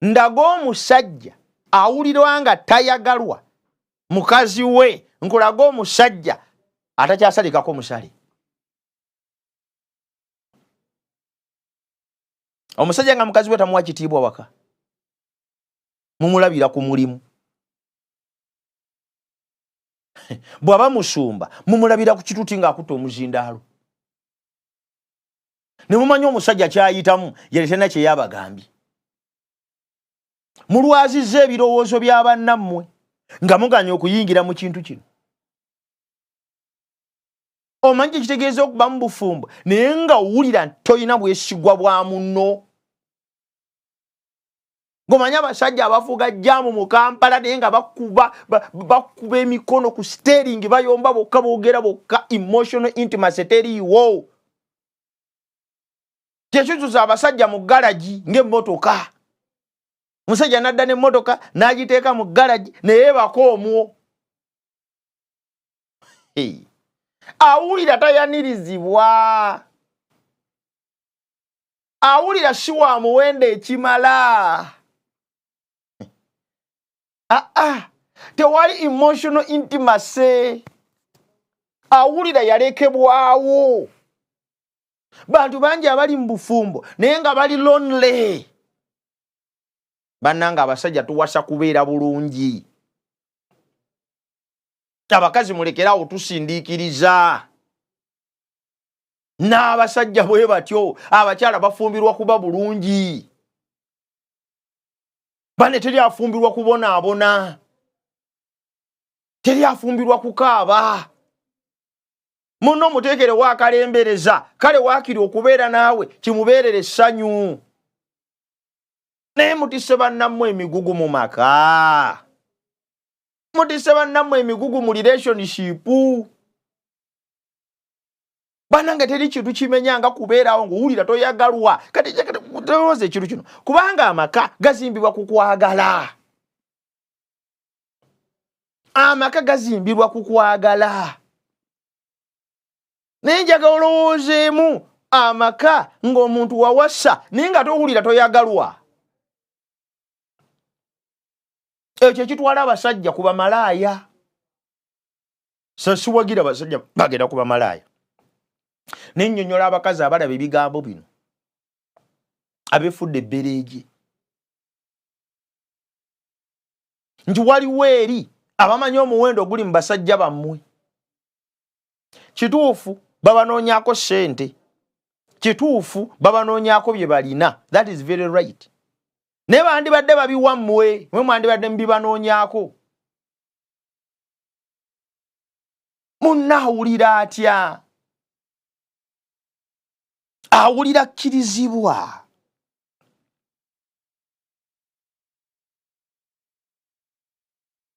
ndaga omusajja awulirwa nga tayagalwa mukazi we, nkulaga omusajja atakyasalikako musale. Omusajja nga mukazi we tamuwa kitiibwa waka, mumulabira ku mulimu. Bwaba musumba mumulabira ku kituti ng'akutte omuzindaalo. Ne mumanyi omusajja kyayitamu yali tena kye yabagambye. Mulwazizza ebirowoozo bya bannammwe nga muganya okuyingira mu kintu kino. Omanyi kitegeeza okuba mu bufumbo naye nga owulira nti toyina bwesigwa bwa munno. Gomanya abasajja abafuga jjaamu mu Kampala naye nga bakuba emikono ku steering bayomba bokka boogera bokka, emotional intimacy teriiwo. Kyekituza abasajja mu galaji ng'emmotoka. Musajja nadda n'emmotoka n'agiteeka mu galaji naye bako omwo. Awulira tayanirizibwa. Awulira si wa muwendo ekimala. Tewali emotional intimacy. Awulira yalekebwawo. Bantu bangi abali mu bufumbo naye nga bali lonely. Bannanga abasajja tuwasa kubeera bulungi. Abakazi mulekerawo tusindiikiriza. N'abasajja bwe batyo abakyala bafumbirwa kuba bulungi. Bane teri afumbirwa kubonaabona. Teri afumbirwa kukaaba. Muno muteekere wakalembereza, kale waakiri okubeera naawe kimubeerere essanyu. Naye mutisse bannammwe emigugu mu maka. Mutisse bannammwe emigugu mu relationship. Bannange teri kintu kimenyanga kubeerawo ng'owulira toyagalwa. Kati tulowooza ekintu kino. Kubanga amaka gazimbibwa ku kwagala. Amaka gazimbibwa ku kwagala. Naye njagala olowoozeemu amaka ng'omuntu wawasa naye nga towulira toyagalwa. Ekyo kitwala abasajja kuba malaaya. Siwagira abasajja bagenda kuba malaaya. N'ennyonnyola abakazi abalaba ebigambo bino abeefudde ebbereegi nti waliwo eri abamanyi omuwendo oguli mu basajja bammwe. Kituufu babanoonyaako ssente, kituufu babanoonyaako bye balina, that is very right. Naye bandibadde babiwa mmwe, mwe mwandibadde mubibanoonyaako. Munna awulira atya? Awulira akkirizibwa.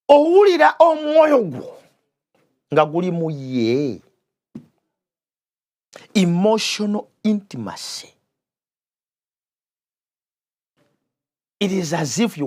Owulira omwoyo gwo nga guli mu ye. Emotional intimacy. It is as if you